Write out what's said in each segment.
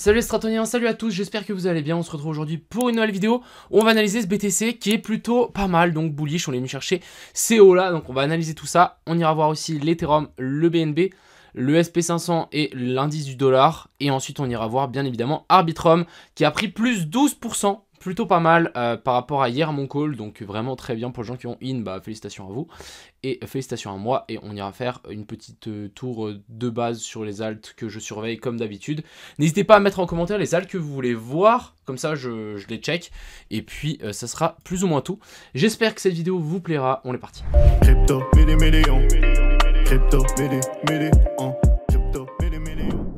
Salut les stratoniens, salut à tous, j'espère que vous allez bien. On se retrouve aujourd'hui pour une nouvelle vidéo où on va analyser ce BTC qui est plutôt pas mal, donc bullish. On est venu chercher ces hauts là, donc on va analyser tout ça. On ira voir aussi l'Ethereum, le BNB, le SP500 et l'indice du dollar. Et ensuite on ira voir bien évidemment Arbitrum qui a pris plus 12%. Plutôt pas mal par rapport à hier mon call, donc vraiment très bien pour les gens qui ont in, bah félicitations à vous et félicitations à moi, et on ira faire une petite tour de base sur les alts que je surveille comme d'habitude. N'hésitez pas à mettre en commentaire les alts que vous voulez voir, comme ça je les check, et puis ça sera plus ou moins tout. J'espère que cette vidéo vous plaira, on est parti. Crypto,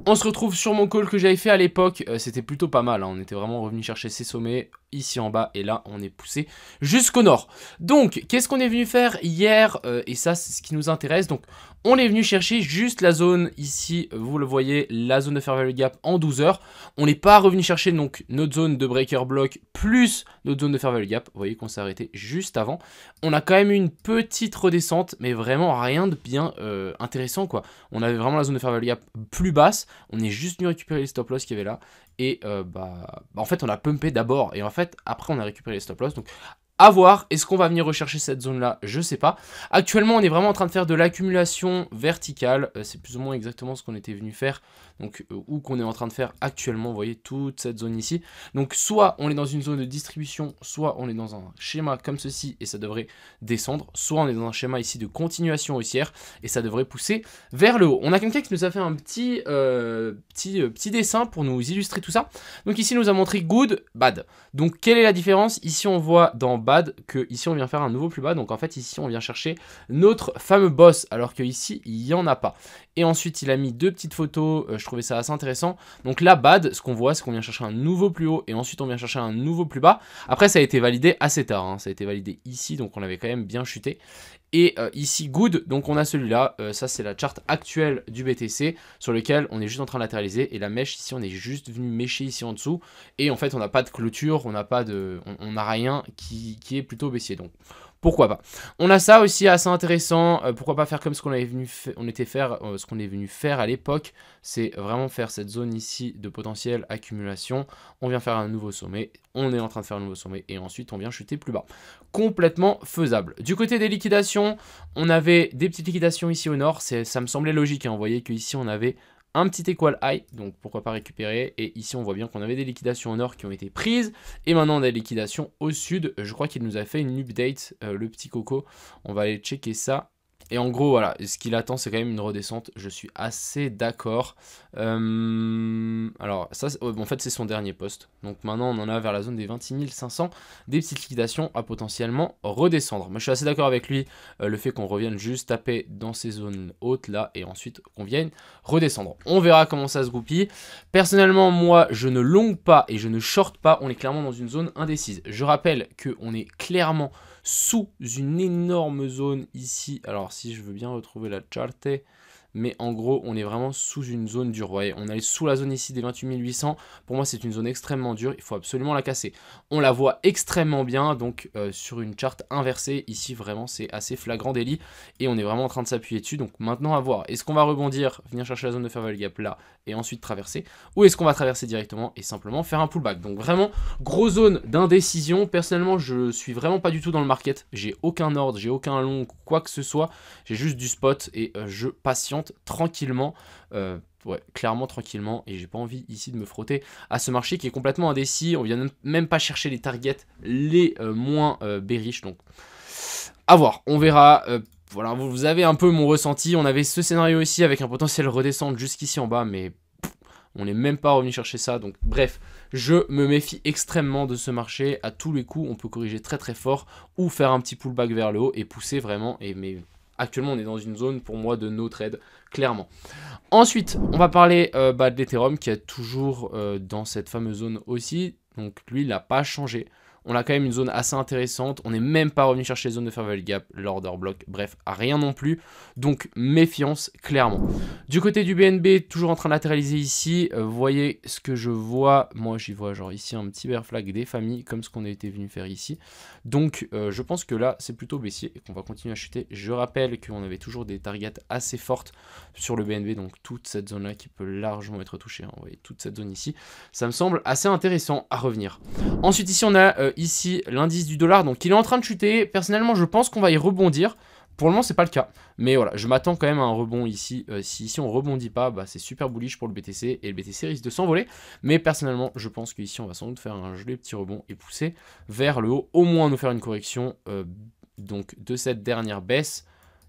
on se retrouve sur mon call que j'avais fait à l'époque, c'était plutôt pas mal, hein. On était vraiment revenu chercher ces sommets ici en bas et là on est poussé jusqu'au nord. Donc qu'est-ce qu'on est venu faire hier et ça c'est ce qui nous intéresse. Donc on est venu chercher juste la zone ici, vous le voyez, la zone de fair value gap en 12 heures. On n'est pas revenu chercher donc notre zone de breaker block plus notre zone de fair value gap. Vous voyez qu'on s'est arrêté juste avant. On a quand même eu une petite redescente mais vraiment rien de bien intéressant quoi. On avait vraiment la zone de fair value gap plus basse. On est juste venu récupérer les stop loss qu'il y avait là. Et en fait on a pumpé d'abord et en fait après on a récupéré les stop loss. Donc à voir, est-ce qu'on va venir rechercher cette zone là? Je sais pas. Actuellement on est vraiment en train de faire de l'accumulation verticale, c'est plus ou moins exactement ce qu'on était venu faire, donc ou qu'on est en train de faire actuellement. Vous voyez toute cette zone ici, donc soit on est dans une zone de distribution, soit on est dans un schéma comme ceci et ça devrait descendre, soit on est dans un schéma ici de continuation haussière et ça devrait pousser vers le haut. On a quelqu'un qui nous a fait un petit dessin pour nous illustrer tout ça. Donc ici il nous a montré good, bad. Donc quelle est la différence? Ici on voit dans bad que ici on vient faire un nouveau plus bas, donc en fait ici on vient chercher notre fameux boss alors que ici il n'y en a pas. Et ensuite il a mis deux petites photos, je trouvais ça assez intéressant. Donc là bad, ce qu'on voit c'est qu'on vient chercher un nouveau plus haut et ensuite on vient chercher un nouveau plus bas. Après ça a été validé assez tard, hein. Ça a été validé ici, donc on avait quand même bien chuté. Et ici good, donc on a celui-là, ça c'est la charte actuelle du BTC sur lequel on est juste en train de latéraliser, et la mèche ici on est juste venu mêcher ici en dessous, et en fait on n'a pas de clôture, on n'a pas de, on n'a rien qui est plutôt baissier, donc pourquoi pas. On a ça aussi assez intéressant, pourquoi pas faire comme ce qu'on avait venu ce qu'on est venu faire à l'époque, c'est vraiment faire cette zone ici de potentiel accumulation. On vient faire un nouveau sommet, on est en train de faire un nouveau sommet et ensuite on vient chuter plus bas. Complètement faisable. Du côté des liquidations, on avait des petites liquidations ici au nord, ça me semblait logique, hein. Vous voyez qu'ici on avait un petit equal high, donc pourquoi pas récupérer. Et ici on voit bien qu'on avait des liquidations au nord qui ont été prises. Et maintenant on a des liquidations au sud. Je crois qu'il nous a fait une update, le petit coco. On va aller checker ça. Et en gros, voilà, ce qu'il attend, c'est quand même une redescente. Je suis assez d'accord. Alors, ça, en fait, c'est son dernier poste. Donc maintenant, on en a vers la zone des 26 500. Des petites liquidations à potentiellement redescendre. Moi, je suis assez d'accord avec lui. Le fait qu'on revienne juste taper dans ces zones hautes là. Et ensuite, qu'on vienne redescendre. On verra comment ça se goupille. Personnellement, moi, je ne longue pas et je ne short pas. On est clairement dans une zone indécise. Je rappelle qu'on est clairement sous une énorme zone ici. Alors si je veux bien retrouver la charte, mais en gros on est vraiment sous une zone dure. Vous voyez, on est sous la zone ici des 28 800. Pour moi c'est une zone extrêmement dure, il faut absolument la casser. On la voit extrêmement bien, donc sur une charte inversée ici, vraiment c'est assez flagrant délit et on est vraiment en train de s'appuyer dessus. Donc maintenant à voir, est-ce qu'on va rebondir, venir chercher la zone de fair value gap là et ensuite traverser, ou est-ce qu'on va traverser directement et simplement faire un pullback. Donc vraiment grosse zone d'indécision. Personnellement je suis vraiment pas du tout dans le market, j'ai aucun ordre, j'ai aucun long, quoi que ce soit, j'ai juste du spot et je patiente tranquillement, ouais, clairement tranquillement, et j'ai pas envie ici de me frotter à ce marché qui est complètement indécis. On vient même pas chercher les targets les moins bearish, donc à voir, on verra. Voilà, vous avez un peu mon ressenti. On avait ce scénario ici avec un potentiel redescendre jusqu'ici en bas, mais on n'est même pas revenu chercher ça. Donc bref, je me méfie extrêmement de ce marché. À tous les coups, on peut corriger très très fort ou faire un petit pullback vers le haut et pousser vraiment. Mais actuellement, on est dans une zone pour moi de no trade, clairement. Ensuite, on va parler de l'Ethereum qui est toujours dans cette fameuse zone aussi. Donc lui, il n'a pas changé. On a quand même une zone assez intéressante. On n'est même pas revenu chercher les zones de fair value gap, l'order block, bref, rien non plus. Donc méfiance, clairement. Du côté du BNB, toujours en train de latéraliser ici. Vous voyez ce que je vois. Moi, j'y vois genre ici un petit bear flag des familles, comme ce qu'on a été venu faire ici. Donc je pense que là, c'est plutôt baissier et qu'on va continuer à chuter. Je rappelle qu'on avait toujours des targets assez fortes sur le BNB, donc toute cette zone-là qui peut largement être touchée. Hein. Vous voyez, toute cette zone ici. Ça me semble assez intéressant à revenir. Ensuite, ici, on a ici l'indice du dollar. Donc, il est en train de chuter. Personnellement, je pense qu'on va y rebondir. Pour le moment, c'est pas le cas. Mais voilà, je m'attends quand même à un rebond ici. Si ici, on rebondit pas, bah, c'est super bullish pour le BTC. Et le BTC risque de s'envoler. Mais personnellement, je pense qu'ici, on va sans doute faire un joli petit rebond et pousser vers le haut. Au moins, nous faire une correction donc de cette dernière baisse.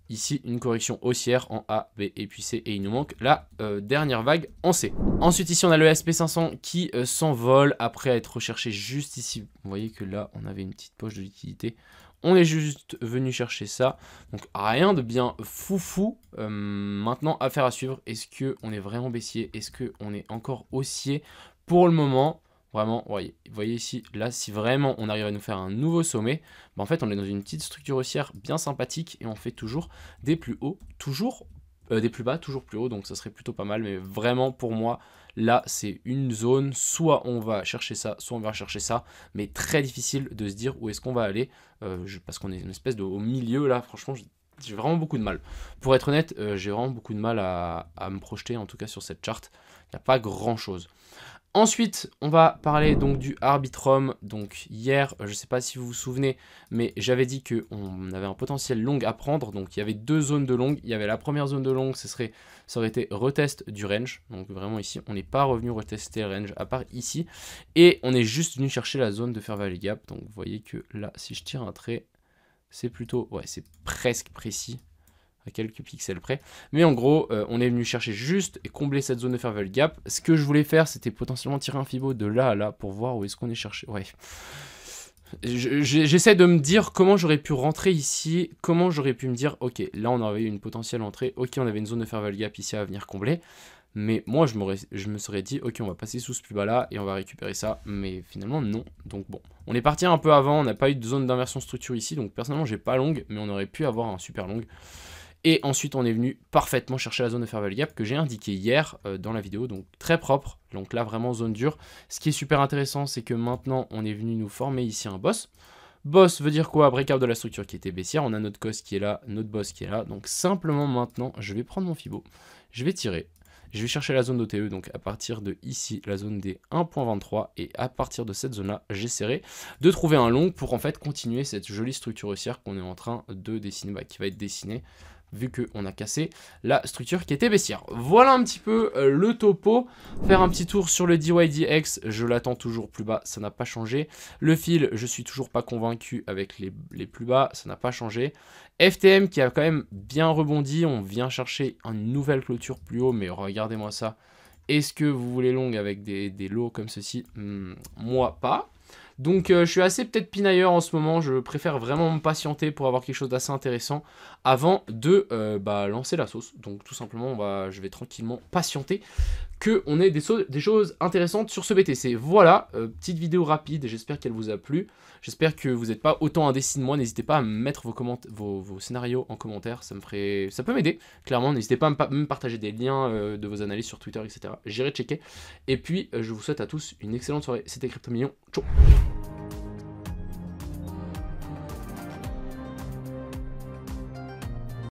Ici, une correction haussière en A, B et puis C. Et il nous manque la dernière vague en C. Ensuite, ici, on a le SP500 qui s'envole après être recherché juste ici. Vous voyez que là, on avait une petite poche de liquidité. On est juste venu chercher ça. Donc, rien de bien foufou. Maintenant, affaire à suivre. Est-ce qu'on est vraiment baissier? Est-ce qu'on est encore haussier? Pour le moment... Vraiment, vous voyez ici, là, si vraiment on arrive à nous faire un nouveau sommet, bah en fait, on est dans une petite structure haussière bien sympathique et on fait toujours des plus hauts, toujours des plus bas, toujours plus haut. Donc, ça serait plutôt pas mal. Mais vraiment, pour moi, là, c'est une zone. Soit on va chercher ça, soit on va chercher ça. Mais très difficile de se dire où est-ce qu'on va aller. Parce qu'on est une espèce de au milieu, là, franchement, j'ai vraiment beaucoup de mal. Pour être honnête, j'ai vraiment beaucoup de mal à me projeter, en tout cas sur cette charte. Il n'y a pas grand-chose. Ensuite, on va parler donc du Arbitrum. Donc hier, je ne sais pas si vous vous souvenez, mais j'avais dit qu'on avait un potentiel long à prendre. Donc il y avait deux zones de long. Il y avait la première zone de long, ça aurait été retest du range. Donc vraiment ici, on n'est pas revenu retester le range à part ici. Et on est juste venu chercher la zone de fair value gap. Donc vous voyez que là, si je tire un trait, c'est plutôt, ouais, c'est presque précis. À quelques pixels près. Mais en gros, on est venu chercher juste et combler cette zone de fair value gap. Ce que je voulais faire, c'était potentiellement tirer un Fibo de là à là pour voir où est-ce qu'on est cherché. Ouais. J'essaie de me dire comment j'aurais pu rentrer ici, comment j'aurais pu me dire, ok, là on avait une potentielle entrée, ok, on avait une zone de fair value gap ici à venir combler. Mais moi, je me serais dit, ok, on va passer sous ce plus bas là et on va récupérer ça. Mais finalement, non. Donc bon, on est parti un peu avant, on n'a pas eu de zone d'inversion structure ici. Donc personnellement, j'ai pas long, mais on aurait pu avoir un super long. Et ensuite, on est venu parfaitement chercher la zone de fair value gap que j'ai indiqué hier dans la vidéo. Donc très propre. Donc là, vraiment zone dure. Ce qui est super intéressant, c'est que maintenant, on est venu nous former ici un boss. Boss veut dire quoi? Breakout de la structure qui était baissière. On a notre cos qui est là, notre boss qui est là. Donc simplement maintenant, je vais prendre mon Fibo. Je vais tirer. Je vais chercher la zone d'OTE, donc à partir de ici, la zone des 1.23, et à partir de cette zone-là, j'essaierai de trouver un long pour en fait continuer cette jolie structure haussière qu'on est en train de dessiner, qui va être dessinée, vu qu'on a cassé la structure qui était baissière. Voilà un petit peu le topo. Faire un petit tour sur le DYDX, je l'attends toujours plus bas, ça n'a pas changé. Le fil, je suis toujours pas convaincu avec les plus bas, ça n'a pas changé. FTM qui a quand même bien rebondi, on vient chercher une nouvelle clôture plus haut, mais regardez-moi ça. Est-ce que vous voulez long avec des lots comme ceci? Moi pas. Donc je suis assez peut-être pinailleur en ce moment, je préfère vraiment me patienter pour avoir quelque chose d'assez intéressant avant de lancer la sauce. Donc tout simplement, je vais tranquillement patienter qu'on ait des choses intéressantes sur ce BTC. Voilà, petite vidéo rapide, j'espère qu'elle vous a plu. J'espère que vous n'êtes pas autant indécis de moi, n'hésitez pas à me mettre vos scénarios en commentaire, ça peut m'aider, clairement. N'hésitez pas à me partager des liens de vos analyses sur Twitter, etc. J'irai checker. Et puis, je vous souhaite à tous une excellente soirée. C'était Crypto Million. Ciao.